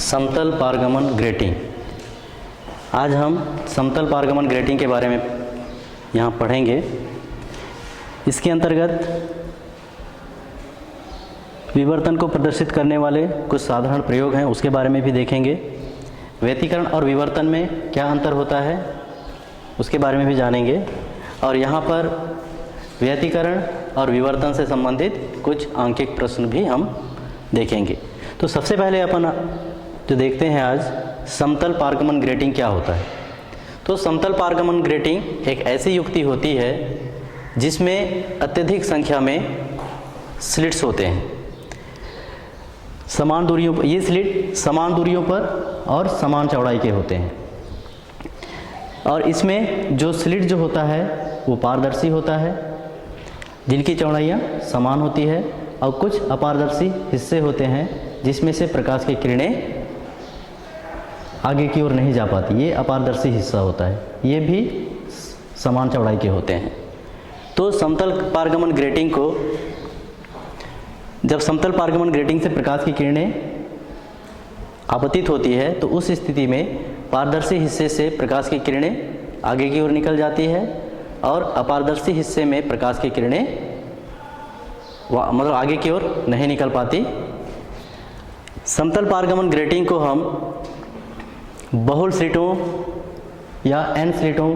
समतल पारगमन ग्रेटिंग। आज हम समतल पारगमन ग्रेटिंग के बारे में यहाँ पढ़ेंगे। इसके अंतर्गत विवर्तन को प्रदर्शित करने वाले कुछ साधारण प्रयोग हैं, उसके बारे में भी देखेंगे। व्यतिकरण और विवर्तन में क्या अंतर होता है उसके बारे में भी जानेंगे। और यहाँ पर व्यतिकरण और विवर्तन से संबंधित कुछ आंकिक प्रश्न भी हम देखेंगे। तो सबसे पहले अपन जो देखते हैं आज, समतल पारगमन ग्रेटिंग क्या होता है। तो समतल पारगमन ग्रेटिंग एक ऐसी युक्ति होती है जिसमें अत्यधिक संख्या में स्लिट्स होते हैं समान दूरियों पर। ये स्लिट समान दूरियों पर और समान चौड़ाई के होते हैं, और इसमें जो स्लिट जो होता है वो पारदर्शी होता है, जिनकी चौड़ाइयाँ समान होती है, और कुछ अपारदर्शी हिस्से होते हैं जिसमें से प्रकाश की किरणें आगे की ओर नहीं जा पाती। ये अपारदर्शी हिस्सा होता है, ये भी समान चौड़ाई के होते हैं। तो समतल पारगमन ग्रेटिंग को, जब समतल पारगमन ग्रेटिंग से प्रकाश की किरणें आपतित होती है तो उस स्थिति में पारदर्शी हिस्से से प्रकाश की किरणें आगे की ओर निकल जाती है, और अपारदर्शी हिस्से में प्रकाश की किरणें मतलब आगे की ओर नहीं निकल पाती। समतल पारगमन ग्रेटिंग को हम बहुल स्लिटों या n स्लिटों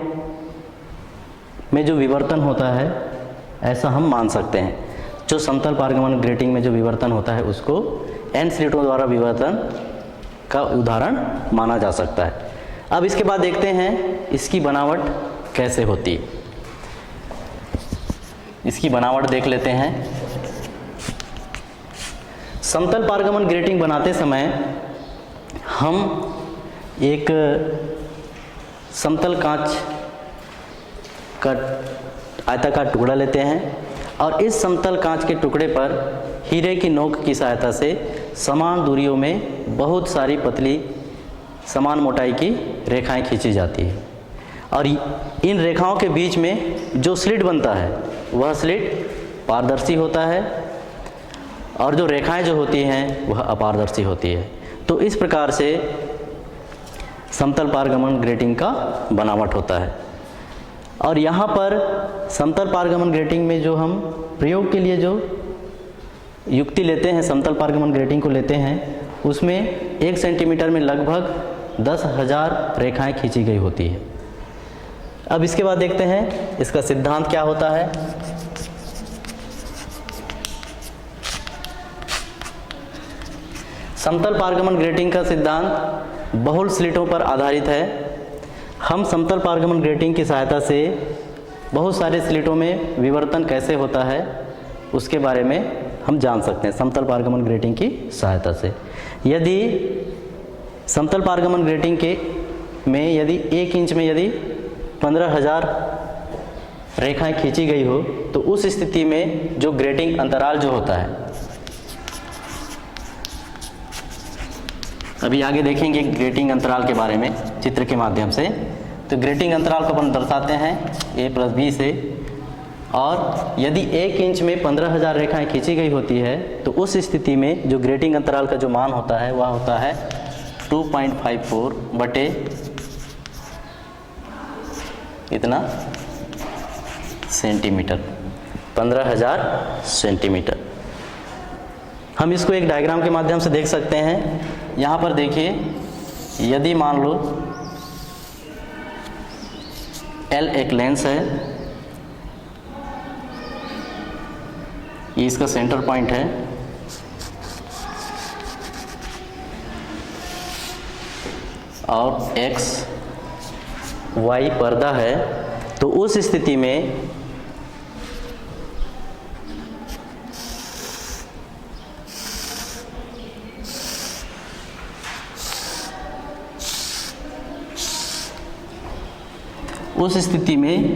में जो विवर्तन होता है ऐसा हम मान सकते हैं। जो समतल पारगमन ग्रेटिंग में जो विवर्तन होता है उसको n स्लिटों द्वारा विवर्तन का उदाहरण माना जा सकता है। अब इसके बाद देखते हैं इसकी बनावट कैसे होती है। इसकी बनावट देख लेते हैं। समतल पारगमन ग्रेटिंग बनाते समय हम एक समतल कांच का आयताकार टुकड़ा लेते हैं, और इस समतल कांच के टुकड़े पर हीरे की नोक की सहायता से समान दूरियों में बहुत सारी पतली समान मोटाई की रेखाएं खींची जाती है, और इन रेखाओं के बीच में जो स्लिट बनता है वह स्लिट पारदर्शी होता है, और जो रेखाएं जो होती हैं वह अपारदर्शी होती है। तो इस प्रकार से समतल पारगमन ग्रेटिंग का बनावट होता है। और यहाँ पर समतल पारगमन ग्रेटिंग में जो हम प्रयोग के लिए जो युक्ति लेते हैं, समतल पारगमन ग्रेटिंग को लेते हैं, उसमें 1 सेंटीमीटर में लगभग 10,000 रेखाएं खींची गई होती है। अब इसके बाद देखते हैं इसका सिद्धांत क्या होता है। समतल पारगमन ग्रेटिंग का सिद्धांत बहुल स्लिटों पर आधारित है। हम समतल पारगमन ग्रेटिंग की सहायता से बहुत सारे स्लिटों में विवर्तन कैसे होता है उसके बारे में हम जान सकते हैं समतल पारगमन ग्रेटिंग की सहायता से। यदि समतल पारगमन ग्रेटिंग के में यदि 1 इंच में यदि 15,000 रेखाएं खींची गई हो तो उस स्थिति में जो ग्रेटिंग अंतराल जो होता है, अभी आगे देखेंगे ग्रेटिंग अंतराल के बारे में चित्र के माध्यम से। तो ग्रेटिंग अंतराल को अपन दर्शाते हैं a+b से, और यदि 1 इंच में 15,000 रेखाएं खींची गई होती है तो उस स्थिति में जो ग्रेटिंग अंतराल का जो मान होता है वह होता है 2.54 बटे इतना सेंटीमीटर, 15,000 सेंटीमीटर। हम इसको एक डायग्राम के माध्यम से देख सकते हैं। यहाँ पर देखिए, यदि मान लो L एक लेंस है, ये इसका सेंटर पॉइंट है, और X Y पर्दा है, तो उस स्थिति में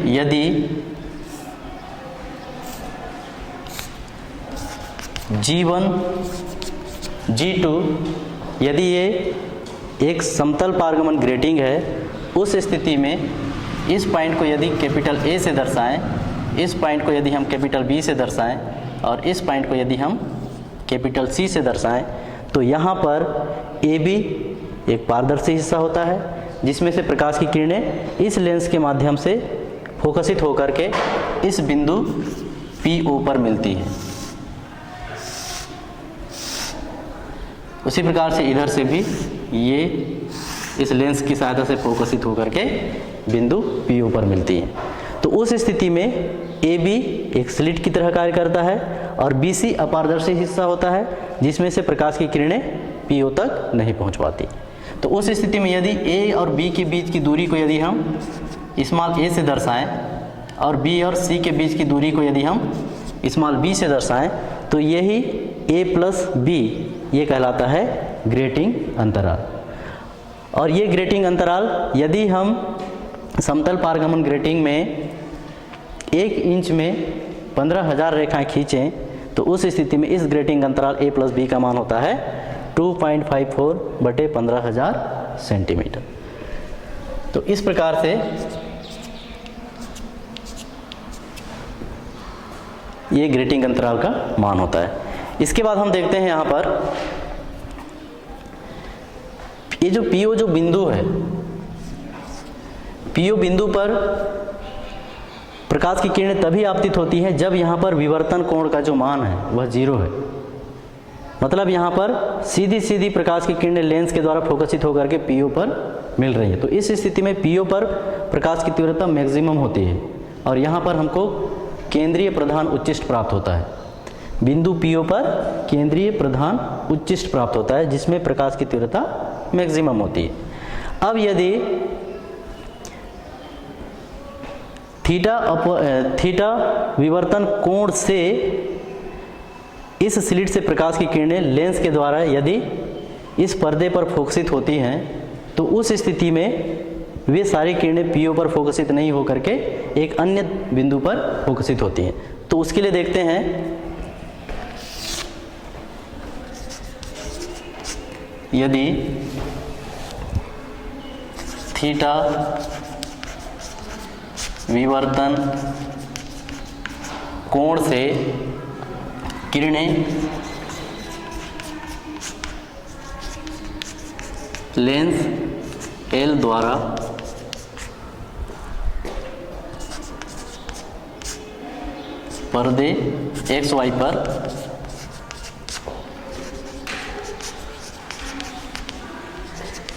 यदि G1 G2 यदि ये एक समतल पारगमन ग्रेटिंग है, उस स्थिति में इस पॉइंट को यदि कैपिटल A से दर्शाएं, इस पॉइंट को यदि हम कैपिटल B से दर्शाएं, और इस पॉइंट को यदि हम कैपिटल C से दर्शाएं, तो यहाँ पर ए बी एक पारदर्शी हिस्सा होता है जिसमें से प्रकाश की किरणें इस लेंस के माध्यम से फोकसित होकर के इस बिंदु PO पर मिलती है। उसी प्रकार से इधर से भी ये इस लेंस की सहायता से फोकसित होकर के बिंदु PO पर मिलती है। तो उस स्थिति में AB एक स्लिट की तरह कार्य करता है और BC अपारदर्शी हिस्सा होता है जिसमें से प्रकाश की किरणें PO तक नहीं पहुंच पाती। तो उस स्थिति में यदि A और B के बीच की दूरी को यदि हम स्मॉल a से दर्शाएं और B और C के बीच की दूरी को यदि हम स्मॉल b से दर्शाएं तो यही A प्लस B ये कहलाता है ग्रेटिंग अंतराल। और ये ग्रेटिंग अंतराल यदि हम समतल पारगमन ग्रेटिंग में 1 इंच में 15,000 रेखाएं खींचें तो उस स्थिति में इस ग्रेटिंग अंतराल A प्लस B का मान होता है 2.54/15,000 सेंटीमीटर। तो इस प्रकार से ये ग्रेटिंग अंतराल का मान होता है। इसके बाद हम देखते हैं यहाँ पर ये जो PO जो बिंदु है, PO बिंदु पर प्रकाश की किरणें तभी आपतित होती हैं जब यहाँ पर विवर्तन कोण का जो मान है वह 0 है। मतलब यहाँ पर सीधी सीधी प्रकाश की किरणें लेंस के द्वारा फोकसित होकर के PO पर मिल रही है। तो इस स्थिति में PO पर प्रकाश की तीव्रता मैक्सिमम होती है और यहाँ पर हमको केंद्रीय प्रधान उच्चिष्ट प्राप्त होता है। बिंदु PO पर केंद्रीय प्रधान उच्चिष्ट प्राप्त होता है जिसमें प्रकाश की तीव्रता मैक्सिमम होती है। अब यदि थीटा विवर्तन कोण से इस स्लिट से प्रकाश की किरणें लेंस के द्वारा यदि इस पर्दे पर फोकसित होती हैं तो उस स्थिति में वे सारी किरणें PO पर फोकसित नहीं होकर के एक अन्य बिंदु पर फोकसित होती हैं। तो उसके लिए देखते हैं यदि थीटा विवर्तन कोण से किरणें लेंस L द्वारा पर्दे XY पर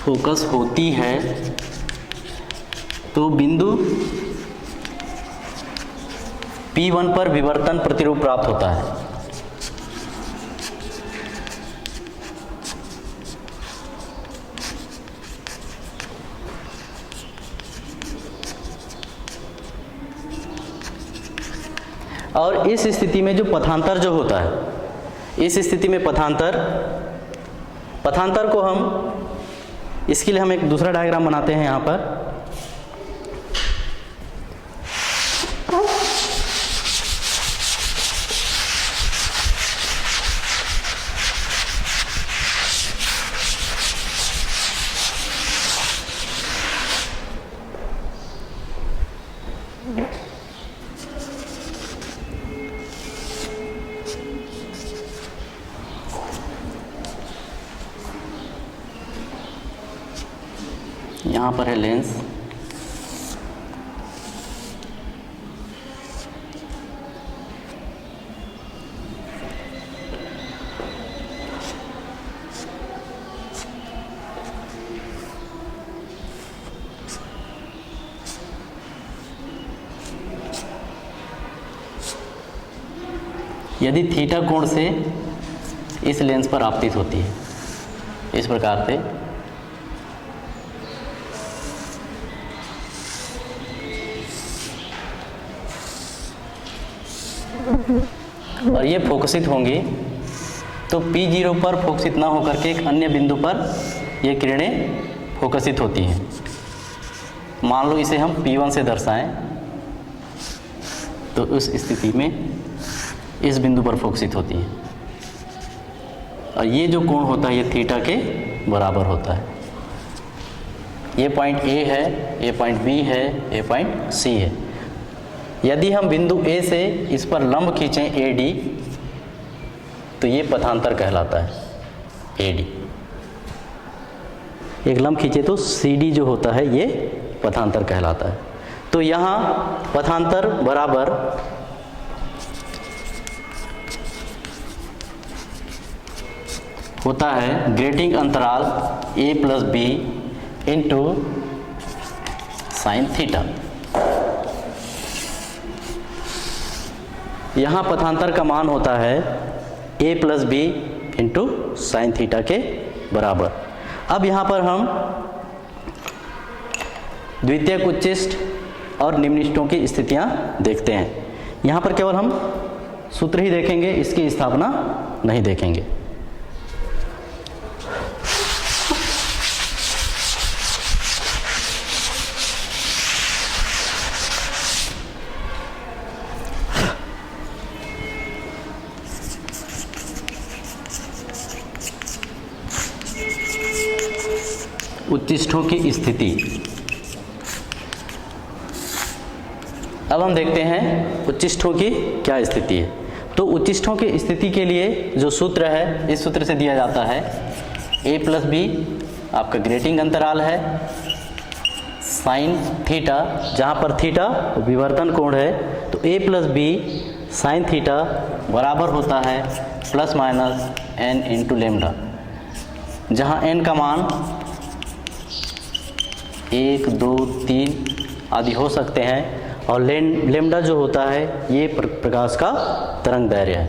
फोकस होती है तो बिंदु P1 पर विवर्तन प्रतिरूप प्राप्त होता है। और इस स्थिति में जो पथांतर जो होता है, इस स्थिति में पथांतर को हम इसके लिए हम एक दूसरा डायग्राम बनाते हैं यहाँ पर। यहाँ पर है लेंस, यदि थीटा कोण से इस लेंस पर आपतित होती है इस प्रकार से, और ये फोकसित होंगी तो P0 पर फोकसित ना होकर के एक अन्य बिंदु पर ये किरणें फोकसित होती हैं। मान लो इसे हम P1 से दर्शाएं तो उस स्थिति में इस बिंदु पर फोकसित होती है और ये जो कोण होता है ये थीटा के बराबर होता है। ये पॉइंट A है, ये पॉइंट B है, ये पॉइंट C है। यदि हम बिंदु A से इस पर लंब खींचें AD तो ये पथांतर कहलाता है। AD। एक लंब खींचे तो CD जो होता है ये पथांतर कहलाता है। तो यहाँ पथांतर बराबर होता है ग्रेटिंग अंतराल A plus B into sine theta. यहाँ पथांतर का मान होता है A plus B into sine theta के बराबर। अब यहाँ पर हम द्वितीयक उच्चिष्ट और निम्निष्ठों की स्थितियाँ देखते हैं। यहाँ पर केवल हम सूत्र ही देखेंगे, इसकी स्थापना नहीं देखेंगे। उच्चिष्ठों की स्थिति। अब हम देखते हैं उच्चिष्ठों की क्या स्थिति है। तो उच्चिष्ठों की स्थिति के लिए जो सूत्र है, इस सूत्र से दिया जाता है A प्लस बी आपका ग्रेटिंग अंतराल है, साइन थीटा, जहाँ पर थीटा विवर्तन कोण है, तो A plus B sine theta बराबर होता है plus minus n into lambda, जहाँ n का मान 1, 2, 3 आदि हो सकते हैं, और लेमडा जो होता है ये प्रकाश का तरंग दैर्घ्य है।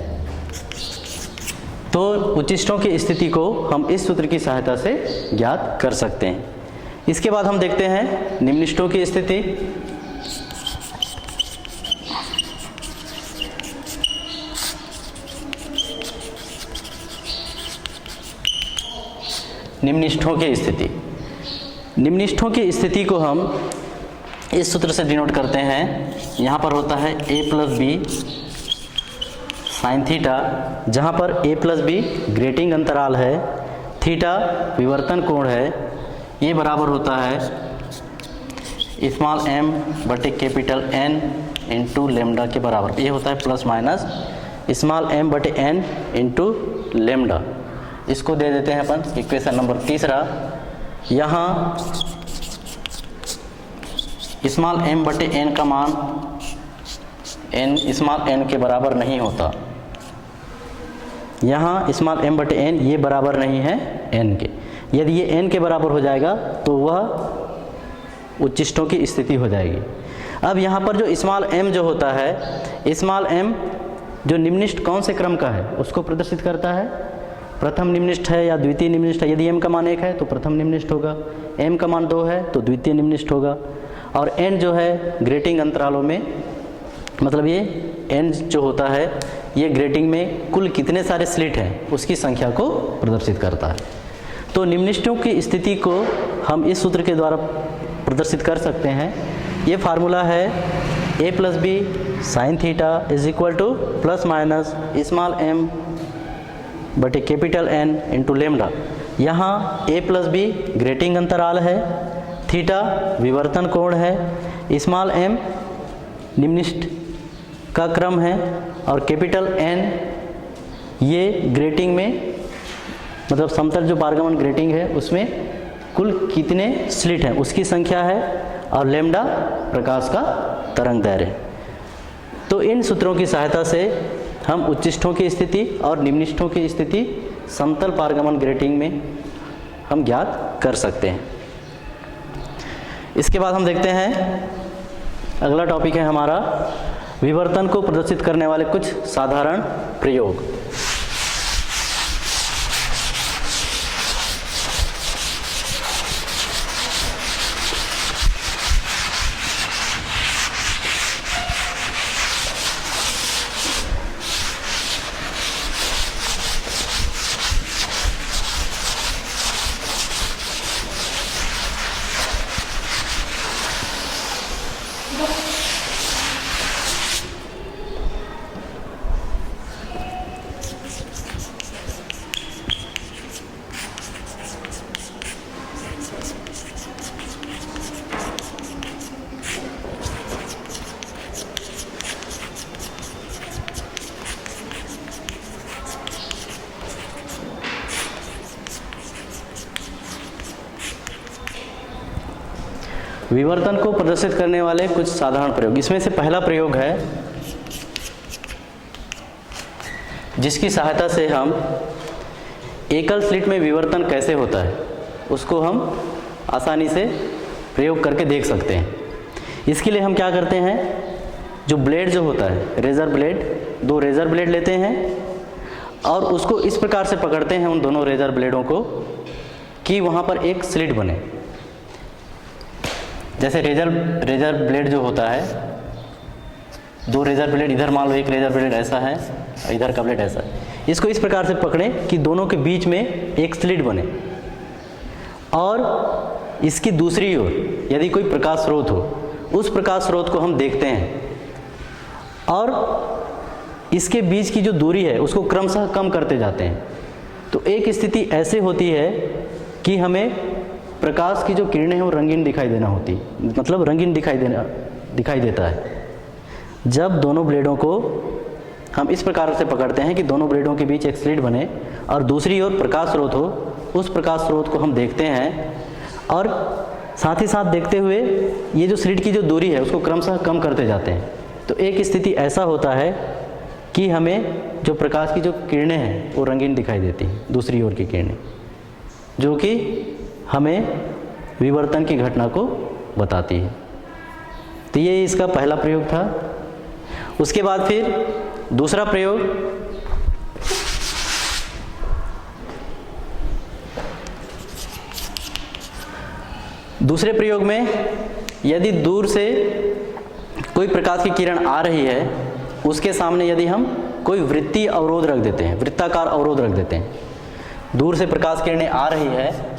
तो उच्चिष्ठों की स्थिति को हम इस सूत्र की सहायता से ज्ञात कर सकते हैं। इसके बाद हम देखते हैं निम्निष्ठों की स्थिति। निम्निष्ठों की स्थिति। निम्निष्ठों की स्थिति को हम इस सूत्र से डिनोट करते हैं। यहाँ पर होता है A plus B sine theta, जहाँ पर A प्लस बी ग्रेटिंग अंतराल है, थीटा विवर्तन कोण है, ये बराबर होता है स्मॉल m बटे कैपिटल N इंटू लेमडा के बराबर। ये होता है प्लस माइनस स्मॉल m बटे n इंटू लेमडा। इसको दे देते हैं अपन इक्वेशन नंबर तीसरा। यहाँ स्मॉल m बटे n का मान n स्मॉल n के बराबर नहीं होता। यहाँ स्मॉल m बटे n ये बराबर नहीं है n के। यदि ये n के बराबर हो जाएगा तो वह उच्चिष्ठों की स्थिति हो जाएगी। अब यहाँ पर जो स्मॉल m जो होता है, स्मॉल m जो निम्निष्ठ कौन से क्रम का है उसको प्रदर्शित करता है, प्रथम निम्निष्ठ है या द्वितीय निम्निष्ठ है। यदि m का मान 1 है तो प्रथम निम्निष्ठ होगा, m का मान 2 है तो द्वितीय निम्निष्ठ होगा, और n जो है ग्रेटिंग अंतरालों में, मतलब ये n जो होता है ये ग्रेटिंग में कुल कितने सारे स्लिट हैं उसकी संख्या को प्रदर्शित करता है। तो निम्निष्ठों की स्थिति को हम इस सूत्र के द्वारा प्रदर्शित कर सकते हैं। ये फार्मूला है A plus B sine theta is equal to plus minus small m बटे कैपिटल N इंटू लेमडा। यहाँ A प्लस बी ग्रेटिंग अंतराल है, थीटा विवर्तन कोण है, स्मॉल m निम्निष्ठ का क्रम है, और कैपिटल N ये ग्रेटिंग में, मतलब समतल जो पारगमन ग्रेटिंग है उसमें कुल कितने स्लिट हैं उसकी संख्या है, और लेमडा प्रकाश का तरंग दैर्घ्य। तो इन सूत्रों की सहायता से हम उच्चिष्ठों की स्थिति और निम्निष्ठों की स्थिति समतल पारगमन ग्रेटिंग में हम ज्ञात कर सकते हैं। इसके बाद हम देखते हैं अगला टॉपिक है हमारा विवर्तन को प्रदर्शित करने वाले कुछ साधारण प्रयोग। विवर्तन को प्रदर्शित करने वाले कुछ साधारण प्रयोग। इसमें से पहला प्रयोग है जिसकी सहायता से हम एकल स्लिट में विवर्तन कैसे होता है उसको हम आसानी से प्रयोग करके देख सकते हैं। इसके लिए हम क्या करते हैं, जो ब्लेड जो होता है रेज़र ब्लेड, 2 रेज़र ब्लेड लेते हैं और उसको इस प्रकार से पकड़ते हैं उन दोनों रेज़र ब्लेडों को कि वहाँ पर एक स्लिट बने। जैसे रेज़र ब्लेड जो होता है, 2 रेज़र ब्लेड, इधर मान लो एक रेज़र ब्लेड ऐसा है, इधर का ब्लेड ऐसा है। इसको इस प्रकार से पकड़ें कि दोनों के बीच में एक स्लिट बने और इसकी दूसरी ओर यदि कोई प्रकाश स्रोत हो, उस प्रकाश स्रोत को हम देखते हैं और इसके बीच की जो दूरी है उसको क्रमशः कम करते जाते हैं। तो एक स्थिति ऐसे होती है कि हमें प्रकाश की जो किरणें हैं वो रंगीन दिखाई देना होती, मतलब रंगीन दिखाई देता है। जब दोनों ब्लेडों को हम इस प्रकार से पकड़ते हैं कि दोनों ब्लेडों के बीच एक स्लिट बने और दूसरी ओर प्रकाश स्रोत हो, उस प्रकाश स्रोत को हम देखते हैं और साथ ही साथ देखते हुए ये जो स्लिट की जो दूरी है उसको क्रमशः कम करते जाते हैं। तो एक स्थिति ऐसा होता है कि हमें जो प्रकाश की जो किरणें हैं वो रंगीन दिखाई देती हैं, दूसरी ओर की किरणें, जो कि हमें विवर्तन की घटना को बताती है। तो ये इसका पहला प्रयोग था। उसके बाद फिर दूसरा प्रयोग, दूसरे प्रयोग में यदि दूर से कोई प्रकाश की किरण आ रही है, उसके सामने यदि हम कोई वृत्तीय अवरोध रख देते हैं, वृत्ताकार अवरोध रख देते हैं, दूर से प्रकाश किरणें आ रही है,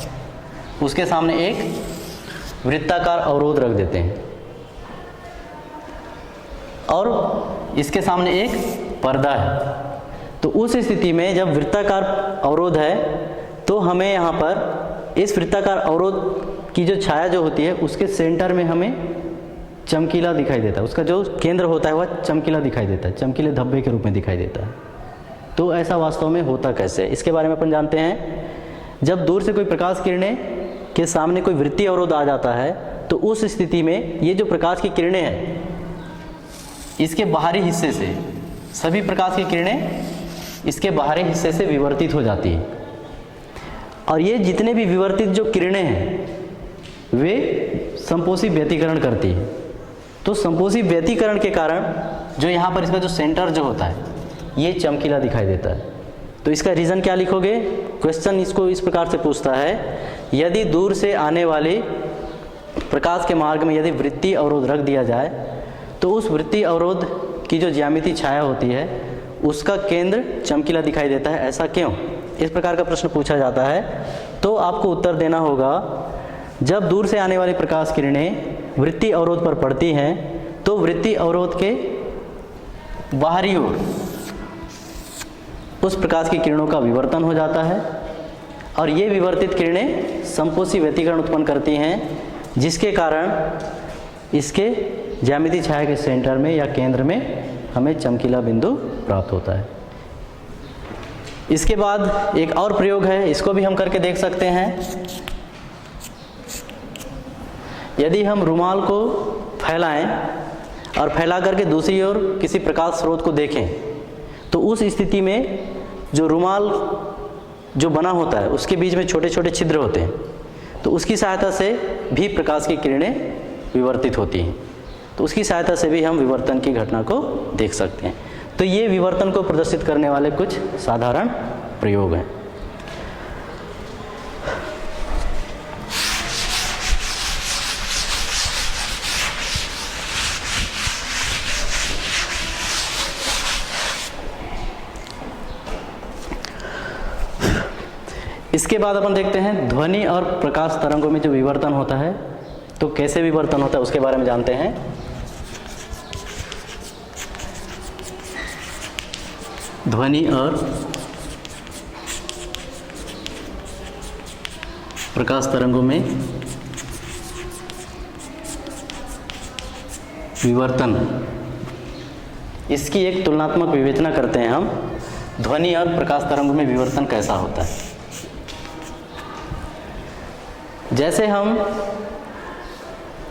उसके सामने एक वृत्ताकार अवरोध रख देते हैं और इसके सामने एक पर्दा है। तो उस स्थिति में जब वृत्ताकार अवरोध है तो हमें यहाँ पर इस वृत्ताकार अवरोध की जो छाया जो होती है उसके सेंटर में हमें चमकीला दिखाई देता है, उसका जो केंद्र होता है वह चमकीला दिखाई देता है, चमकीले धब्बे के रूप में दिखाई देता है। तो ऐसा वास्तव में होता कैसे है, इसके बारे में अपन जानते हैं। जब दूर से कोई प्रकाश किरणें के सामने कोई वृत्तीय अवरोध आ जाता है तो उस स्थिति में ये जो प्रकाश की किरणें हैं इसके बाहरी हिस्से से, सभी प्रकाश की किरणें इसके बाहरी हिस्से से विवर्तित हो जाती हैं और ये जितने भी विवर्तित जो किरणें हैं वे संपोषी व्यतिकरण करती हैं। तो संपोषी व्यतिकरण के कारण जो यहाँ पर इसका जो सेंटर जो होता है ये चमकीला दिखाई देता है। तो इसका रीज़न क्या लिखोगे, क्वेश्चन इसको इस प्रकार से पूछता है, यदि दूर से आने वाले प्रकाश के मार्ग में यदि वृत्तीय अवरोध रख दिया जाए तो उस वृत्तीय अवरोध की जो ज्यामितीय छाया होती है उसका केंद्र चमकीला दिखाई देता है, ऐसा क्यों? इस प्रकार का प्रश्न पूछा जाता है। तो आपको उत्तर देना होगा, जब दूर से आने वाली प्रकाश किरणें वृत्तीय अवरोध पर पड़ती हैं तो वृत्तीय अवरोध के बाहरी ओर उस प्रकाश की किरणों का विवर्तन हो जाता है और ये विवर्तित किरणें संपोषी व्यतिकरण उत्पन्न करती हैं, जिसके कारण इसके ज्यामितीय छाया के सेंटर में या केंद्र में हमें चमकीला बिंदु प्राप्त होता है। इसके बाद एक और प्रयोग है, इसको भी हम करके देख सकते हैं। यदि हम रुमाल को फैलाएं और फैला करके दूसरी ओर किसी प्रकाश स्रोत को देखें तो उस स्थिति में जो रुमाल जो बना होता है उसके बीच में छोटे छोटे छिद्र होते हैं, तो उसकी सहायता से भी प्रकाश की किरणें विवर्तित होती हैं। तो उसकी सहायता से भी हम विवर्तन की घटना को देख सकते हैं। तो ये विवर्तन को प्रदर्शित करने वाले कुछ साधारण प्रयोग हैं। इसके बाद अपन देखते हैं ध्वनि और प्रकाश तरंगों में जो विवर्तन होता है, तो कैसे विवर्तन होता है उसके बारे में जानते हैं। ध्वनि और प्रकाश तरंगों में विवर्तन, इसकी एक तुलनात्मक विवेचना करते हैं हम। ध्वनि और प्रकाश तरंगों में विवर्तन कैसा होता है। जैसे हम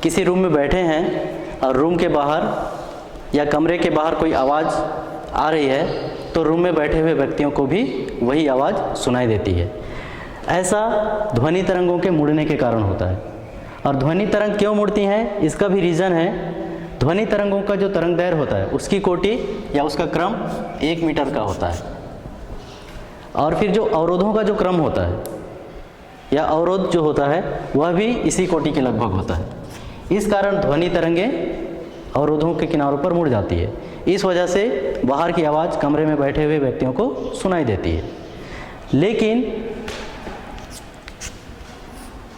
किसी रूम में बैठे हैं और रूम के बाहर या कमरे के बाहर कोई आवाज़ आ रही है तो रूम में बैठे हुए व्यक्तियों को भी वही आवाज़ सुनाई देती है। ऐसा ध्वनि तरंगों के मुड़ने के कारण होता है। और ध्वनि तरंग क्यों मुड़ती हैं, इसका भी रीज़न है। ध्वनि तरंगों का जो तरंग दैर्घ्य होता है उसकी कोटि या उसका क्रम 1 मीटर का होता है। और फिर जो अवरोधों का जो क्रम होता है या अवरोध जो होता है वह भी इसी कोटि के लगभग होता है। इस कारण ध्वनि तरंगें अवरोधों के किनारों पर मुड़ जाती है। इस वजह से बाहर की आवाज़ कमरे में बैठे हुए व्यक्तियों को सुनाई देती है। लेकिन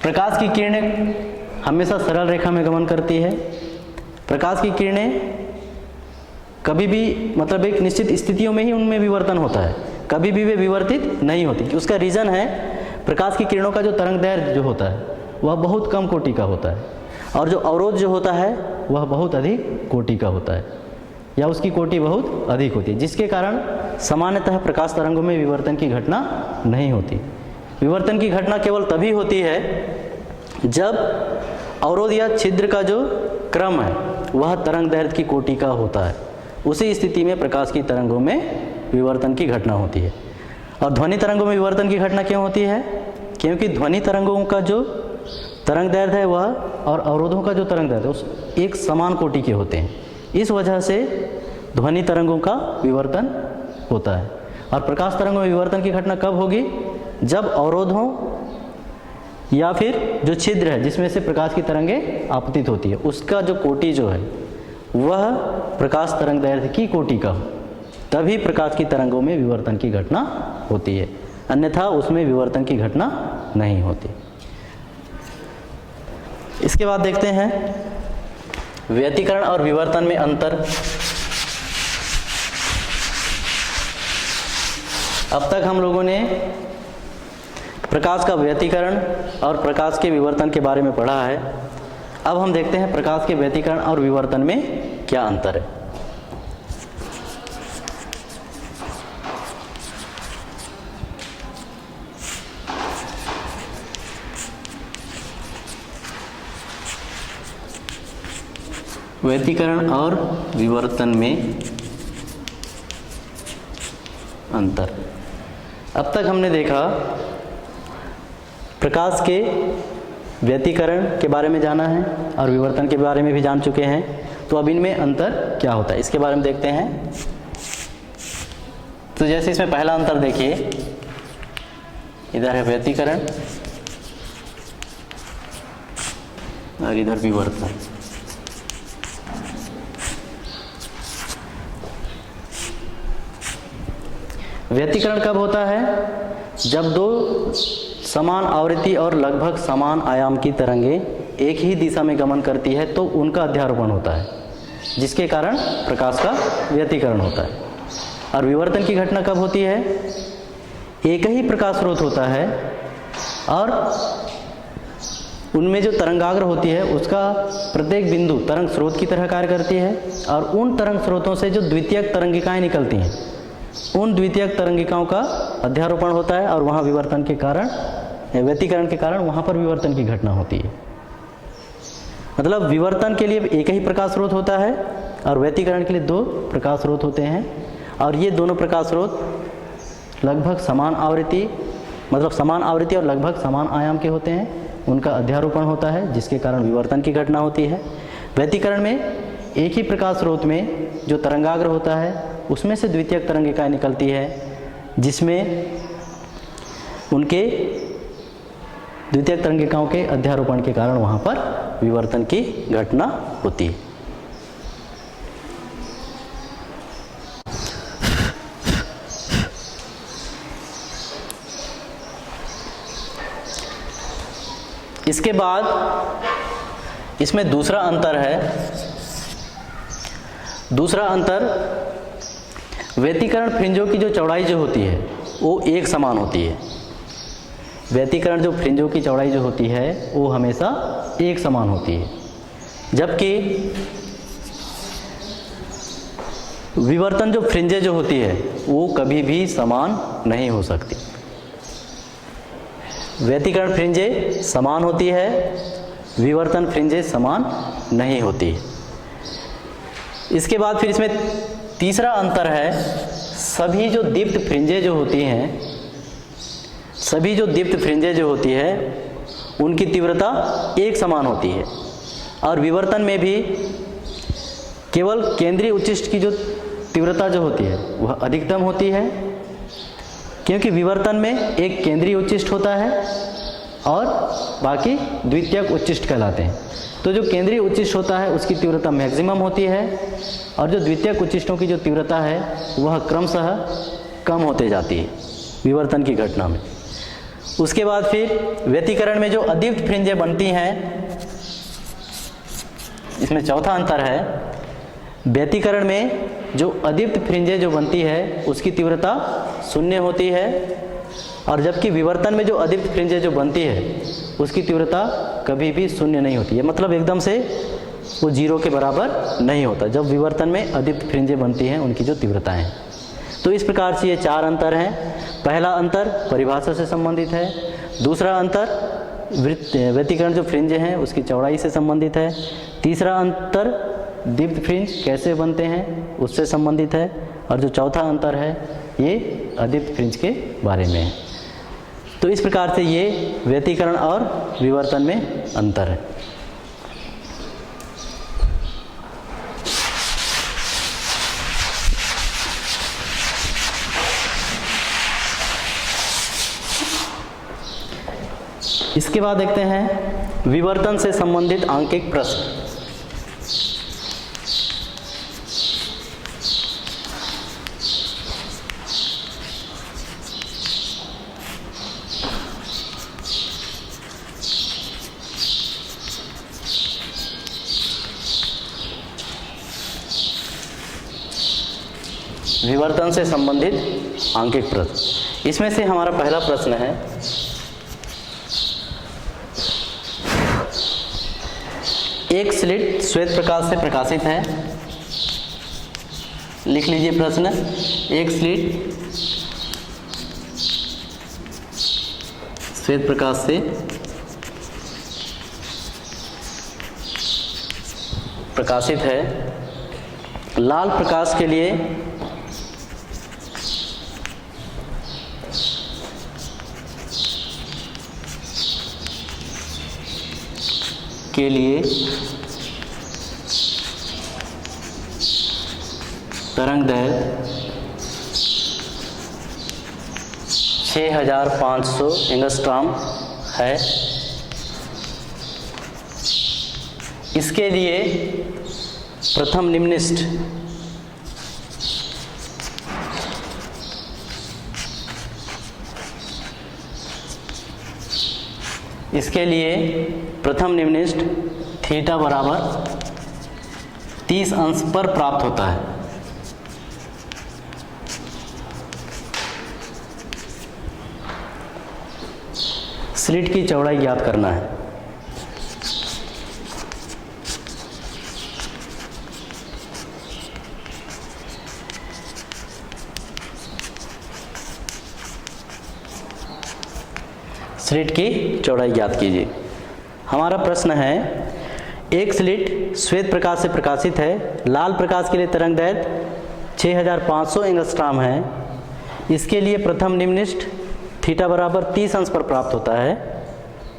प्रकाश की किरणें हमेशा सरल रेखा में गमन करती है। प्रकाश की किरणें कभी भी मतलब एक निश्चित स्थितियों में ही उनमें विवर्तन होता है, कभी भी वे विवर्तित नहीं होती। उसका रीज़न है प्रकाश की किरणों का जो तरंग दैर्घ्य जो होता है वह बहुत कम कोटि का होता है और जो अवरोध जो होता है वह बहुत अधिक कोटि का होता है या उसकी कोटि बहुत अधिक होती है, जिसके कारण सामान्यतः प्रकाश तरंगों में विवर्तन की घटना नहीं होती। विवर्तन की घटना केवल तभी होती है जब अवरोध या छिद्र का जो क्रम है वह तरंग दैर्घ्य की कोटि का होता है। उसी स्थिति में प्रकाश की तरंगों में विवर्तन की घटना होती है। और ध्वनि तरंगों में विवर्तन की घटना क्यों होती है? क्योंकि ध्वनि तरंगों का जो तरंग दैर्घ्य है वह और अवरोधों का जो तरंग दैर्घ्य है उस एक समान कोटि के होते हैं। इस वजह से ध्वनि तरंगों का विवर्तन होता है। और प्रकाश तरंगों में विवर्तन की घटना कब होगी? जब अवरोधों या फिर जो छिद्र है जिसमें से प्रकाश की तरंगें आपतित होती है उसका जो कोटि जो है वह प्रकाश तरंग दैर्घ्य की कोटि का हो, तभी प्रकाश की तरंगों में विवर्तन की घटना होती है, अन्यथा उसमें विवर्तन की घटना नहीं होती। इसके बाद देखते हैं व्यतिकरण और विवर्तन में अंतर। अब तक हम लोगों ने प्रकाश का व्यतिकरण और प्रकाश के विवर्तन के बारे में पढ़ा है। अब हम देखते हैं प्रकाश के व्यतिकरण और विवर्तन में क्या अंतर है। व्यतिकरण और विवर्तन में अंतर। अब तक हमने देखा प्रकाश के व्यतिकरण के बारे में जाना है और विवर्तन के बारे में भी जान चुके हैं, तो अब इनमें अंतर क्या होता है इसके बारे में देखते हैं। तो जैसे इसमें पहला अंतर देखिए, इधर है व्यतिकरण और इधर विवर्तन। व्यतिकरण कब होता है? जब दो समान आवृत्ति और लगभग समान आयाम की तरंगें एक ही दिशा में गमन करती है तो उनका अध्यारोपण होता है, जिसके कारण प्रकाश का व्यतिकरण होता है। और विवर्तन की घटना कब होती है? एक ही प्रकाश स्रोत होता है और उनमें जो तरंगाग्र होती है उसका प्रत्येक बिंदु तरंग स्रोत की तरह कार्य करती है और उन तरंग स्रोतों से जो द्वितीयक तरंगिकाएं निकलती हैं उन द्वितीयक तरंगिकाओं का अध्यारोपण होता है और वहाँ विवर्तन के कारण व्यतिकरण के कारण वहाँ पर विवर्तन की घटना होती है। मतलब विवर्तन के लिए एक ही प्रकाश स्रोत होता है और व्यतिकरण के लिए दो प्रकाश स्रोत होते हैं और ये दोनों प्रकाश स्रोत लगभग समान आवृत्ति मतलब समान आवृत्ति और लगभग समान आयाम के होते हैं, उनका अध्यारोपण होता है जिसके कारण विवर्तन की घटना होती है। व्यतिकरण में एक ही प्रकाश स्रोत में जो तरंगाग्र होता है उसमें से द्वितीयक तरंगिकाएं निकलती है जिसमें उनके द्वितीयक तरंगिकाओं के अध्यारोपण के कारण वहाँ पर विवर्तन की घटना होती है। इसके बाद इसमें दूसरा अंतर है। दूसरा अंतर व्यतिकरण फ्रिंजों की जो चौड़ाई जो होती है वो एक समान होती है। व्यतिकरण जो फ्रिंजों की चौड़ाई जो होती है वो हमेशा एक समान होती है, जबकि विवर्तन जो फ्रिंजें जो होती है वो कभी भी समान नहीं हो सकती। व्यतिकरण फ्रिंजें समान होती है विवर्तन फ्रिंजें समान नहीं होती है। इसके बाद फिर इसमें तीसरा अंतर है, सभी जो दीप्त फ्रिंजें जो होती है उनकी तीव्रता एक समान होती है, और विवर्तन में भी केवल केंद्रीय उच्चिष्ट की जो तीव्रता जो होती है वह अधिकतम होती है, क्योंकि विवर्तन में एक केंद्रीय उच्चिष्ट होता है और बाकी द्वितीयक उच्चिष्ट कहलाते हैं। तो जो केंद्रीय उच्चिष्ट होता है उसकी तीव्रता मैक्सिमम होती है, और जो द्वितीयक उच्चिष्टों की जो तीव्रता है वह क्रमशः कम होते जाती है विवर्तन की घटना में। उसके बाद फिर व्यतिकरण में जो अदीप्त फ्रिंजें बनती हैं, इसमें चौथा अंतर है, व्यतिकरण में जो अदीप्त फ्रिंजें जो बनती है उसकी तीव्रता शून्य होती है, और जबकि विवर्तन में जो अदीप्त फ्रिंजें जो बनती है उसकी तीव्रता कभी भी शून्य नहीं होती है, मतलब एकदम से वो जीरो के बराबर नहीं होता जब विवर्तन में अदीप्त फ्रिंजें बनती हैं उनकी जो तीव्रताएं हैं। तो इस प्रकार से ये चार अंतर हैं। पहला अंतर परिभाषा से संबंधित है, दूसरा अंतर व्यतिकरण जो फ्रिंजें हैं उसकी चौड़ाई से संबंधित है, तीसरा अंतर दीप्त फ्रिंज कैसे बनते हैं उससे संबंधित है, और जो चौथा अंतर है ये अदीप्त फ्रिंज के बारे में है। तो इस प्रकार से ये व्यतिकरण और विवर्तन में अंतर है। इसके बाद देखते हैं विवर्तन से संबंधित आंकिक प्रश्न। विवर्तन से संबंधित आंकिक प्रश्न। इसमें से हमारा पहला प्रश्न है, एक स्लिट श्वेत प्रकाश से प्रकाशित है। लिख लीजिए प्रश्न, एक स्लिट श्वेत प्रकाश से प्रकाशित है। लाल प्रकाश के लिए तरंगदैर्घ्य 6500 एंगस्ट्रॉम है। इसके लिए प्रथम निम्नलिखित थीटा बराबर 30 अंश पर प्राप्त होता है। स्लिट की चौड़ाई ज्ञात करना है। स्लिट की चौड़ाई ज्ञात कीजिए। हमारा प्रश्न है, एक स्लिट श्वेत प्रकाश से प्रकाशित है। लाल प्रकाश के लिए तरंगदैर्घ्य 6500 एंगस्ट्रॉम है। इसके लिए प्रथम निम्नलिखित थीटा बराबर 30 अंश पर प्राप्त होता है।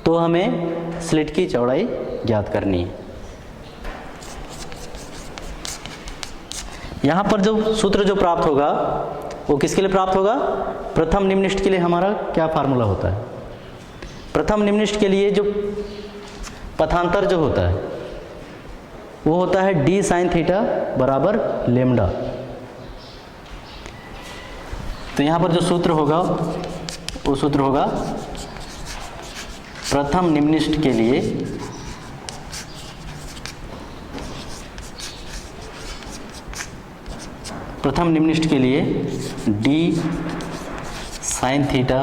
तो हमें स्लिट की चौड़ाई ज्ञात करनी है। यहाँ पर जो सूत्र जो प्राप्त होगा वो किसके लिए प्राप्त होगा? प्रथम निम्नलिखित के लिए हमारा क्या फार्मूला होता है? प्रथम निम्नलिखित के लिए जो पथांतर जो होता है वो होता है डी साइन थीटा बराबर लेमडा। तो यहाँ पर जो सूत्र होगा वो सूत्र होगा प्रथम निम्नलिखित के लिए डी साइन थीटा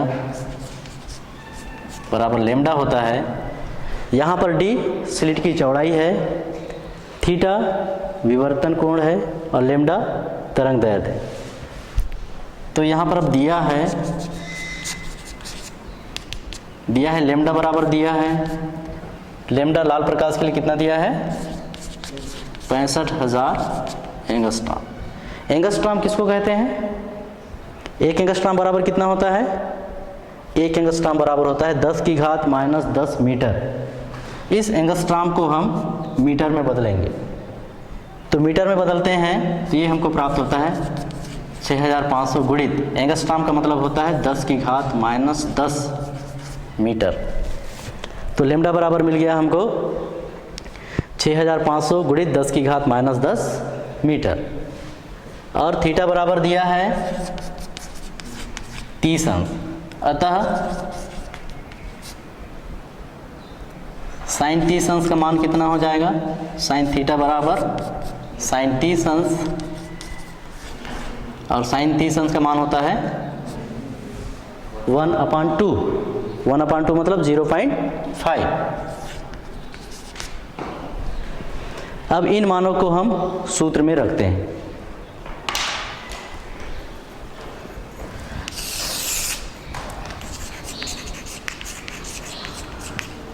बराबर लेमडा होता है। यहाँ पर डी स्लिट की चौड़ाई है, थीटा विवर्तन कोण है और लेमडा तरंगदैर्घ्य है। तो यहाँ पर अब दिया है लेमडा बराबर दिया है लेमडा लाल प्रकाश के लिए कितना दिया है? 65,000 एंगस्ट्रॉम। एंगस्ट्रॉम किसको कहते हैं? एक एंगस्ट्रॉम बराबर कितना होता है? एक एंगस्ट्रॉम बराबर होता है 10 की घात माइनस 10 मीटर। इस एंगस्ट्रॉम को हम मीटर में बदलेंगे, तो मीटर में बदलते हैं तो ये हमको प्राप्त होता है 6500 गुणित एंगस्ट्रॉम का मतलब होता है 10 की घात माइनस 10 मीटर। तो लेमडा बराबर मिल गया हमको 6500 गुणित 10 की घात माइनस 10 मीटर। और थीटा बराबर दिया है 30 अंश, अतः साइन 30 अंश का मान कितना हो जाएगा? साइन थीटा बराबर साइन 30 अंश, और साइन 30 अंश का मान होता है 1/2। 1/2 मतलब 0.5। अब इन मानों को हम सूत्र में रखते हैं।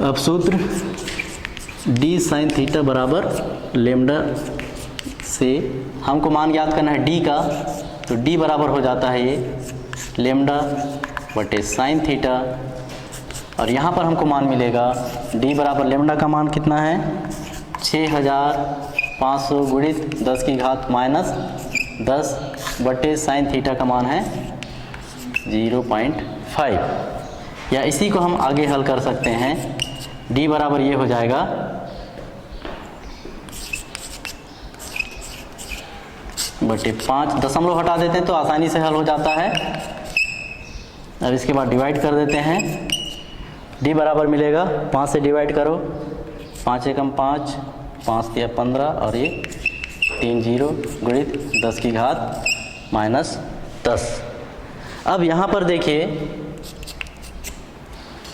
अब सूत्र d साइन थीटा बराबर लेमडा से हमको मान ज्ञात करना है d का, तो d बराबर हो जाता है ये लेमडा बटे साइन थीटा, और यहाँ पर हमको मान मिलेगा d बराबर लेमडा का मान कितना है? 6500 गुणित 10 की घात माइनस 10 बटे साइन थीटा का मान है 0.5। या इसी को हम आगे हल कर सकते हैं। d बराबर ये हो जाएगा बटे 5, दशमलव हटा देते हैं तो आसानी से हल हो जाता है। अब इसके बाद डिवाइड कर देते हैं। d बराबर मिलेगा 5 से डिवाइड करो, 5 एकम 5, 5 तिया 15, और ये 3 0 गुणित 10 की घात माइनस 10। अब यहाँ पर देखिए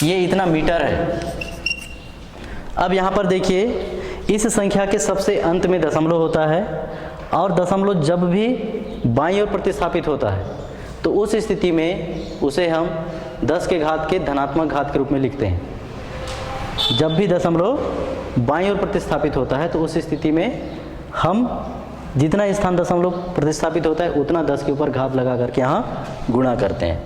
ये इतना मीटर है। अब यहाँ पर देखिए इस संख्या के सबसे अंत में दशमलव होता है, और दशमलव जब भी बाईं ओर प्रतिस्थापित होता है तो उस स्थिति में उसे हम 10 के घात के धनात्मक घात के रूप में लिखते हैं। जब भी दशमलव बाईं ओर प्रतिस्थापित होता है तो उस स्थिति में हम जितना स्थान दशमलव प्रतिस्थापित होता है उतना 10 के ऊपर घात लगा करके यहाँ गुणा करते हैं।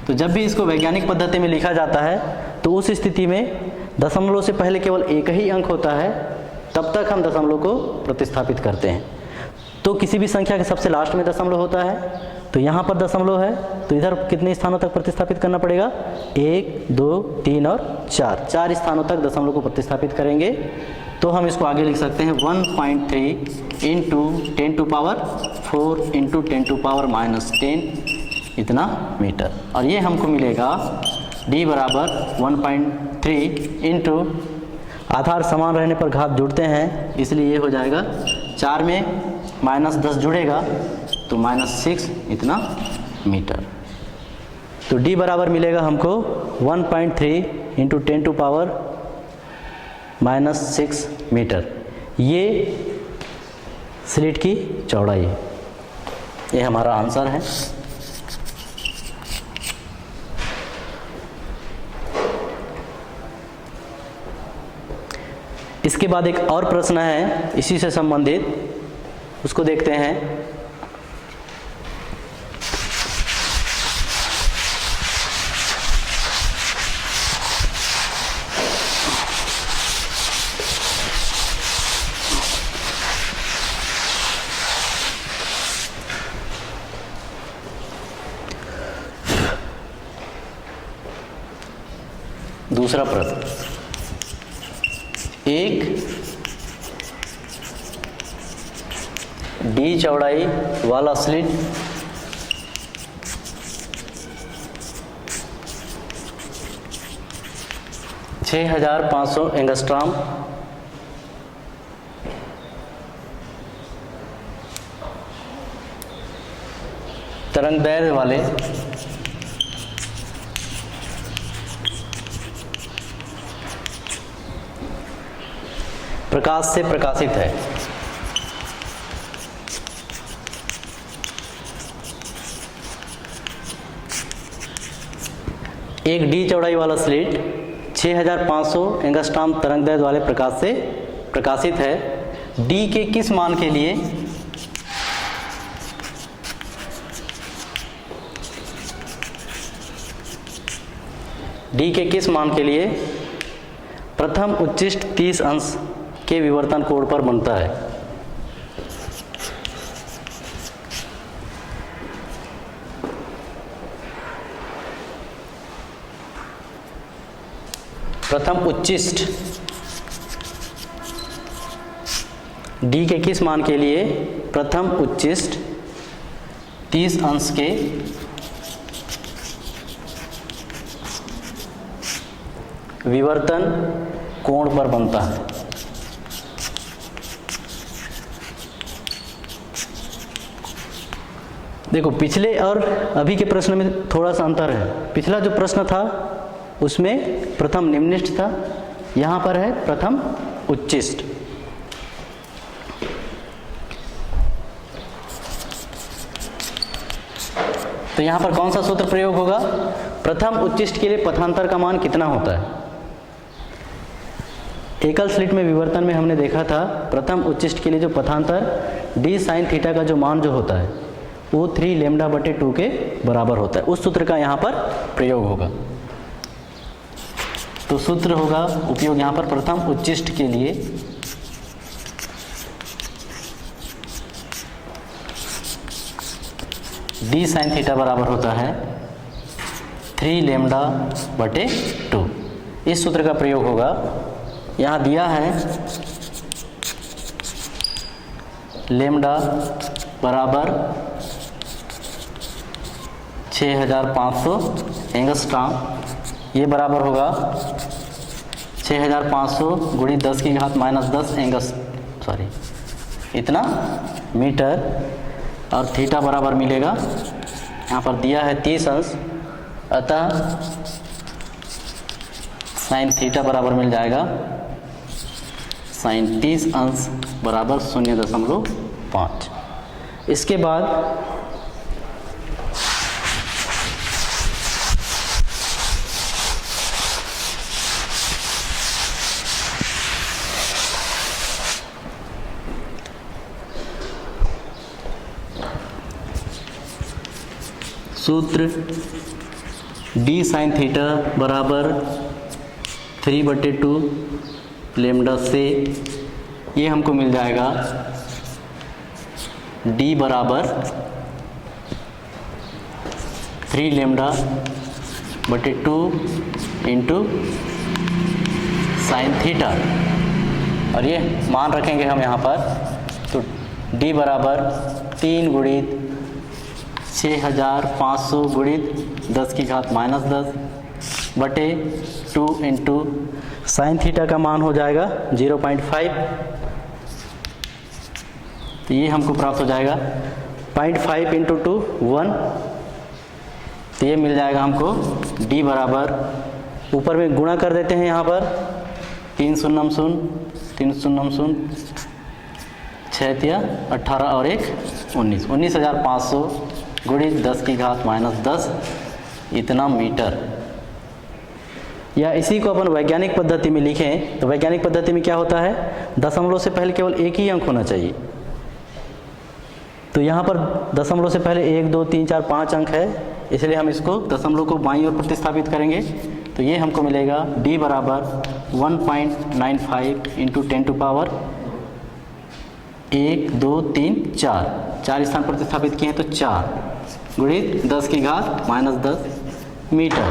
तो जब भी इसको वैज्ञानिक पद्धति में लिखा जाता है तो उस स्थिति में दशमलव से पहले केवल एक ही अंक होता है, तब तक हम दशमलव को प्रतिस्थापित करते हैं। तो किसी भी संख्या के सबसे लास्ट में दशमलव होता है, तो यहाँ पर दशमलव है तो इधर कितने स्थानों तक प्रतिस्थापित करना पड़ेगा? 1 2 3 और 4 स्थानों तक दशमलव को प्रतिस्थापित करेंगे। तो हम इसको आगे लिख सकते हैं 1.3 into 10 to power 4 into 10 to power minus 10 इतना मीटर। और ये हमको मिलेगा d बराबर 1.3 इंटू, आधार समान रहने पर घात जुड़ते हैं इसलिए ये हो जाएगा 4 में माइनस 10 जुड़ेगा तो -6 इतना मीटर। तो d बराबर मिलेगा हमको 1.3 इंटू 10 टू पावर -6 मीटर। ये स्लिट की चौड़ाई है। ये हमारा आंसर है। इसके बाद एक और प्रश्न है इसी से संबंधित, उसको देखते हैं। दूसरा प्रश्न, एक डी चौड़ाई वाला स्लिट $6,500 एंगस्ट्रॉम तरंग दैर्ध्य वाले प्रकाश से प्रकाशित है। एक डी चौड़ाई वाला स्लिट 6500 एंगस्ट्रॉम तरंगदैर्घ्य वाले प्रकाश से प्रकाशित है। डी के किस मान के लिए प्रथम उच्चिष्ट 30 अंश के विवर्तन कोण पर बनता है? प्रथम उच्चिष्ट डी के किस मान के लिए प्रथम उच्चिष्ट 30 अंश के विवर्तन कोण पर बनता है? देखो, पिछले और अभी के प्रश्न में थोड़ा सा अंतर है। पिछला जो प्रश्न था उसमें प्रथम निम्निष्ठ था, यहाँ पर है प्रथम उच्चिष्ट। तो यहाँ पर कौन सा सूत्र प्रयोग होगा? प्रथम उच्चिष्ट के लिए पथांतर का मान कितना होता है? एकल स्लिट में विवर्तन में हमने देखा था प्रथम उच्चिष्ट के लिए जो पथांतर d sin थीटा का जो मान जो होता है वो 3 लैम्डा बटे 2 के बराबर होता है। उस सूत्र का यहाँ पर प्रयोग होगा। तो सूत्र होगा उपयोग यहाँ पर प्रथम उच्चिष्ट के लिए d sin थीटा बराबर होता है 3 लैम्डा बटे 2। इस सूत्र का प्रयोग होगा। यहाँ दिया है लैम्डा बराबर 6500 एंगस्ट्रॉम, ये बराबर होगा 6500 गुणित 10 की घात माइनस 10 इतना मीटर, और थीटा बराबर मिलेगा, यहाँ पर दिया है 30 अंश, अतः साइन थीटा बराबर मिल जाएगा साइन 30 अंश बराबर 0.5। इसके बाद सूत्र d साइन थीटा बराबर 3/2 लैम्डा से ये हमको मिल जाएगा d बराबर 3 लैम्डा बटे 2 इंटू साइन थीटा, और ये मान रखेंगे हम यहाँ पर। तो d बराबर 3 गुणित 6500 गुणित 10 की घात माइनस 10 बटे 2 इंटू साइन थीटा का मान हो जाएगा 0.5। तो ये हमको प्राप्त हो जाएगा 0.5 इंटू 2 1। तो ये मिल जाएगा हमको d बराबर, ऊपर में गुणा कर देते हैं यहाँ पर 3 0 0 3 0 0 6 18 और 1 19 19,500 गुणित 10 की घात माइनस 10 इतना मीटर। या इसी को अपन वैज्ञानिक पद्धति में लिखें तो वैज्ञानिक पद्धति में क्या होता है, दशमलव से पहले केवल एक ही अंक होना चाहिए। तो यहाँ पर दशमलव से पहले 1 2 3 4 5 अंक है, इसलिए हम इसको दशमलव को बाईं ओर प्रतिस्थापित करेंगे। तो ये हमको मिलेगा d बराबर 1.95 इंटू 10 टू पावर 1 2 3 4, 4 स्थान प्रतिस्थापित किए हैं तो 4 गुणित 10 की घात माइनस 10 मीटर,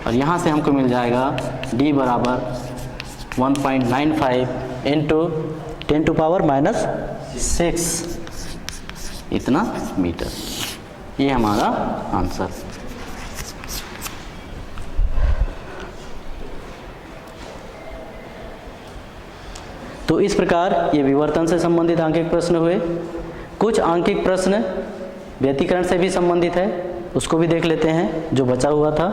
और यहाँ से हमको मिल जाएगा d बराबर 1.95 इंटू 10 टू पावर माइनस 6 इतना मीटर। ये हमारा आंसर। तो इस प्रकार ये विवर्तन से संबंधित आंकिक प्रश्न हुए। कुछ आंकिक प्रश्न व्यतिकरण से भी संबंधित है, उसको भी देख लेते हैं जो बचा हुआ था।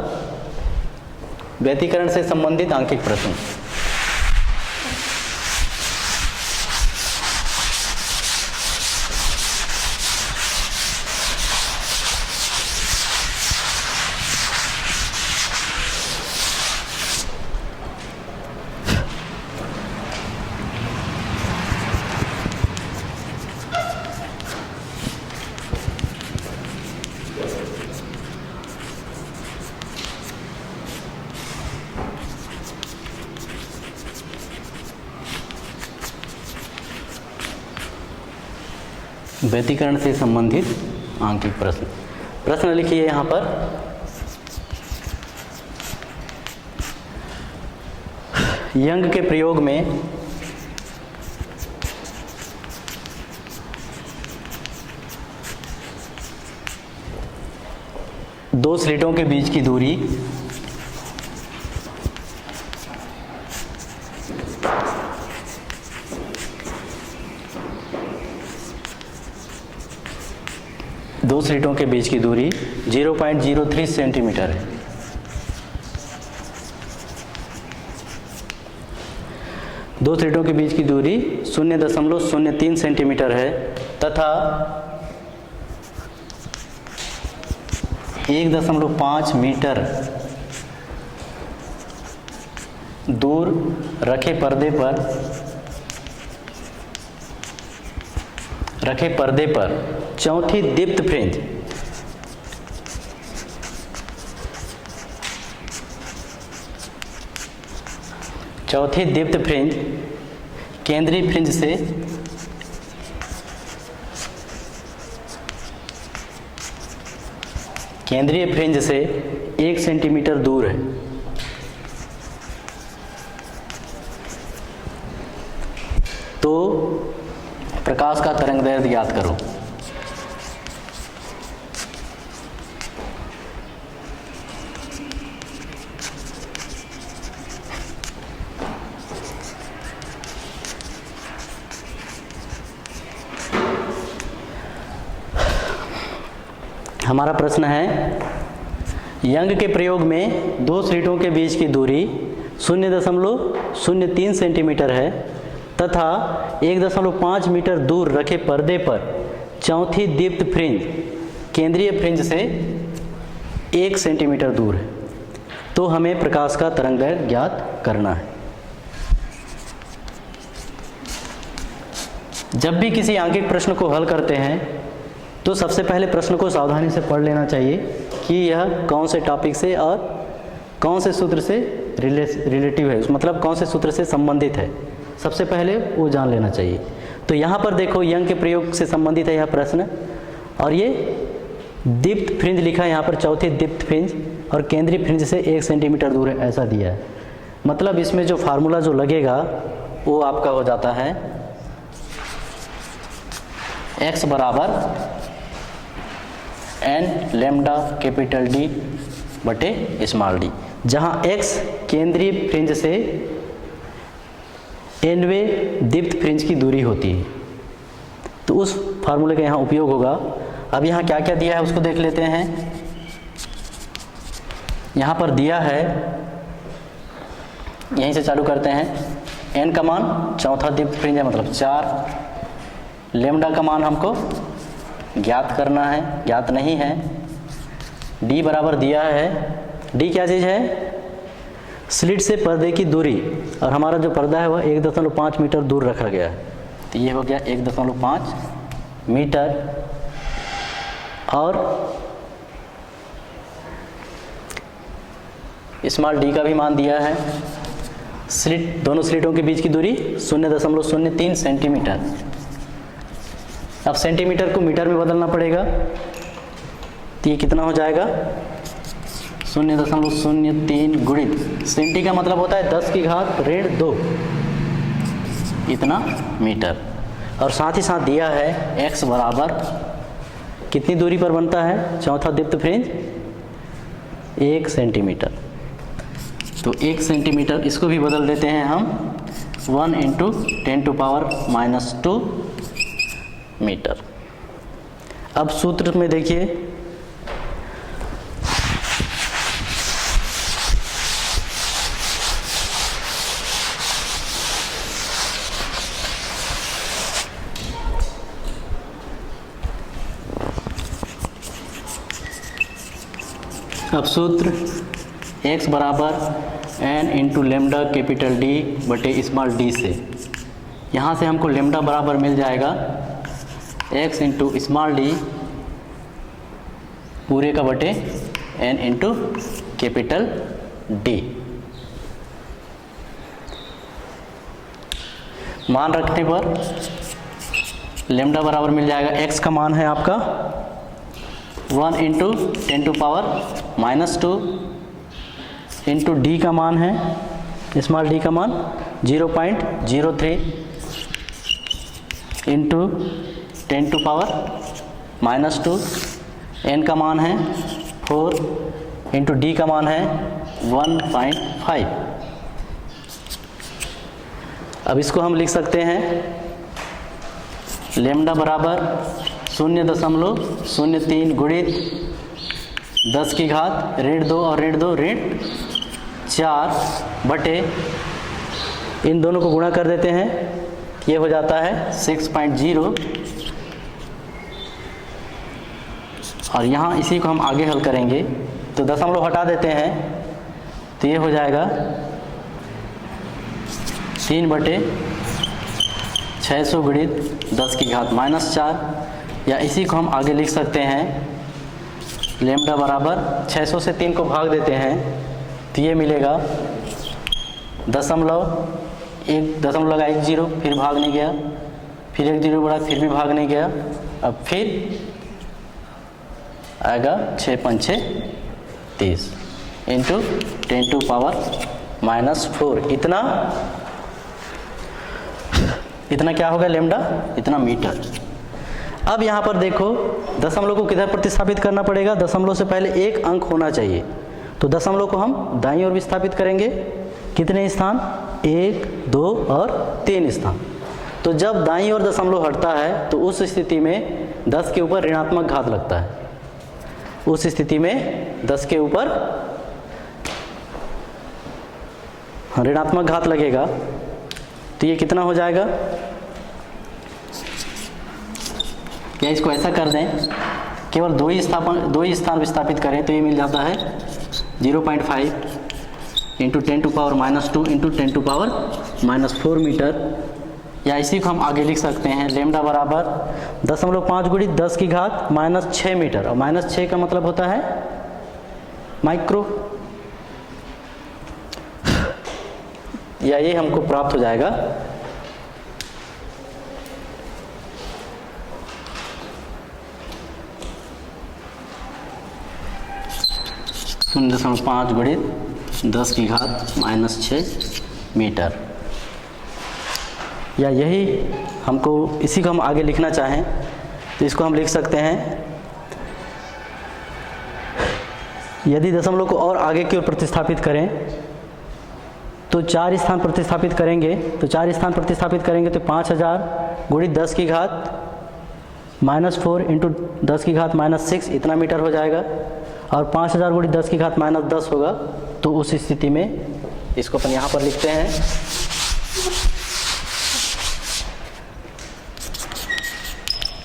व्यतिकरण से संबंधित आंकिक प्रश्न। व्यतिकरण से संबंधित आंकिक प्रश्न। प्रश्न लिखिए यहाँ पर, यंग के प्रयोग में दो स्लिटों के बीच की दूरी दो स्लिटों के बीच की दूरी 0.03 सेंटीमीटर है। दो स्लिटों के बीच की दूरी 0.03 सेंटीमीटर है तथा 1.5 मीटर दूर रखे पर्दे पर चौथी दीप्त फ्रिंज केंद्रीय फ्रिंज से 1 सेंटीमीटर दूर है। तो प्रकाश का तरंगदैर्घ्य ज्ञात करो। हमारा प्रश्न है, यंग के प्रयोग में दो स्लिटों के बीच की दूरी 0.03 सेंटीमीटर है तथा 1.5 मीटर दूर रखे पर्दे पर चौथी दीप्त फ्रिंज केंद्रीय फ्रिंज से 1 सेंटीमीटर दूर है। तो हमें प्रकाश का तरंगदैर्घ्य ज्ञात करना है। जब भी किसी आंकिक प्रश्न को हल करते हैं तो सबसे पहले प्रश्न को सावधानी से पढ़ लेना चाहिए कि यह कौन से टॉपिक से और कौन से सूत्र से रिलेटिव है, मतलब कौन से सूत्र से संबंधित है, सबसे पहले वो जान लेना चाहिए। तो यहाँ पर देखो, यंग के प्रयोग से संबंधित है यह प्रश्न, और ये दीप्त फ्रिंज लिखा है यहाँ पर, चौथी दीप्त फ्रिंज, और केंद्रीय फ्रिंज से 1 सेंटीमीटर दूर है, ऐसा दिया है। मतलब इसमें जो फार्मूला जो लगेगा वो आपका हो जाता है x बराबर n लैम्डा कैपिटल D बटे स्मॉल d, जहाँ x केंद्रीय फ्रिंज से nवें दीप्त फ्रिंज की दूरी होती है। तो उस फार्मूले का यहाँ उपयोग होगा। अब यहाँ क्या क्या दिया है उसको देख लेते हैं। यहाँ पर दिया है, यहीं से चालू करते हैं। n का मान चौथा दीप्त फ्रिंज है, मतलब 4। लैम्डा का मान हमको ज्ञात करना है, ज्ञात नहीं है। d बराबर दिया है, d क्या चीज़ है? स्लिट से पर्दे की दूरी, और हमारा जो पर्दा है वह 1.5 मीटर दूर रखा गया है। तो ये हो गया 1.5 मीटर, और स्मॉल d का भी मान दिया है। स्लिट, दोनों स्लिटों के बीच की दूरी 0.03 सेंटीमीटर। अब सेंटीमीटर को मीटर में बदलना पड़ेगा, तो ये कितना हो जाएगा? 0.03 गुणित सेंटी का मतलब होता है 10⁻2 इतना मीटर। और साथ ही साथ दिया है x बराबर कितनी दूरी पर बनता है चौथा दीप्त फ्रिंज? 1 सेंटीमीटर। तो 1 सेंटीमीटर, इसको भी बदल देते हैं हम 1 × 10⁻⁻2 मीटर। अब सूत्र में देखिए, अब सूत्र x बराबर n × लैम्डा कैपिटल D बटे स्मॉल d से, यहाँ से हमको लैम्डा बराबर मिल जाएगा x × स्मॉल d पूरे का बटे n × कैपिटल D। मान रखने पर लेमडा बराबर मिल जाएगा, x का मान है आपका 1 into 10 to power -2 into D का मान है, स्मॉल डी का मान 0.03 इंटू 10 टू पावर -2, n का मान है 4 इंटू डी का मान है 1.5। अब इसको हम लिख सकते हैं लेमडा बराबर 0.03 गुणित 10 की घात -2 और -2 -4 बटे, इन दोनों को गुणा कर देते हैं, ये हो जाता है 6.0, और यहाँ इसी को हम आगे हल करेंगे तो दशमलव हटा देते हैं, तो ये हो जाएगा 3/600 गुणित 10 की घात -4, या इसी को हम आगे लिख सकते हैं लेमडा बराबर 600 से 3 को भाग देते हैं तो ये मिलेगा दशमलव 1 लगा 1 0, फिर भाग नहीं गया, फिर 1 0 बढ़ा, फिर भी भाग नहीं गया, अब फिर आएगा 6 5 6 30 इंटू 10 टू पावर -4, इतना क्या होगा लेमडा, इतना मीटर। अब यहाँ पर देखो दशमलव को किधर प्रतिस्थापित करना पड़ेगा, दशमलव से पहले एक अंक होना चाहिए, तो दशमलव को हम दाईं ओर विस्थापित करेंगे, कितने स्थान, 1 2 और 3 स्थान। तो जब दाईं ओर दशमलव हटता है तो उस स्थिति में 10 के ऊपर ऋणात्मक घात लगता है, उस स्थिति में 10 के ऊपर ऋणात्मक घात लगेगा, तो ये कितना हो जाएगा, या इसको ऐसा कर दें, केवल दो ही स्थान विस्थापित करें तो ये मिल जाता है 0.5 into 10 to power -2 into 10 to power -4 meter, या इसी को हम आगे लिख सकते हैं लेमडा बराबर 0.5 गुणित 10 की घात -6 मीटर, और -6 का मतलब होता है माइक्रो, या ये हमको प्राप्त हो जाएगा 0.5 गुणित 10 की घात -6 मीटर, या यही हमको, इसी को हम आगे लिखना चाहें तो इसको हम लिख सकते हैं, यदि दशमलव को और आगे की ओर प्रतिस्थापित करें तो 4 स्थान प्रतिस्थापित करेंगे, तो 4 स्थान प्रतिस्थापित करेंगे तो 5000 गुणित 10 की घात -4 इंटू 10 की घात -6 इतना मीटर हो जाएगा, और 5000 गुणित 10 की घात -10 होगा, तो उस स्थिति में इसको अपन यहाँ पर लिखते हैं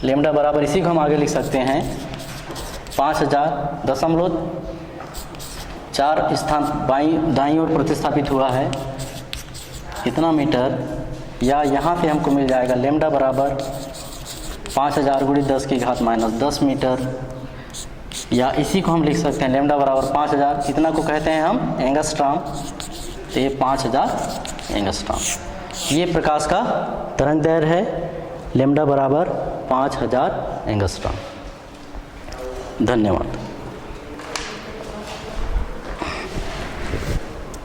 लेमडा बराबर, इसी को हम आगे लिख सकते हैं 5000.4 स्थान दाईं ओर प्रतिस्थापित हुआ है इतना मीटर, या यहाँ से हमको मिल जाएगा लेमडा बराबर 5000 गुणित 10 की घात -10 मीटर, या इसी को हम लिख सकते हैं लेमडा बराबर 5000, इतना को कहते हैं हम एंगस्ट्रॉम, तो ये 5000 एंगस्ट्रॉम, ये प्रकाश का तरंग दैर्घ्य है, लेमडा बराबर 5000 एंगस्ट्रॉम। धन्यवाद।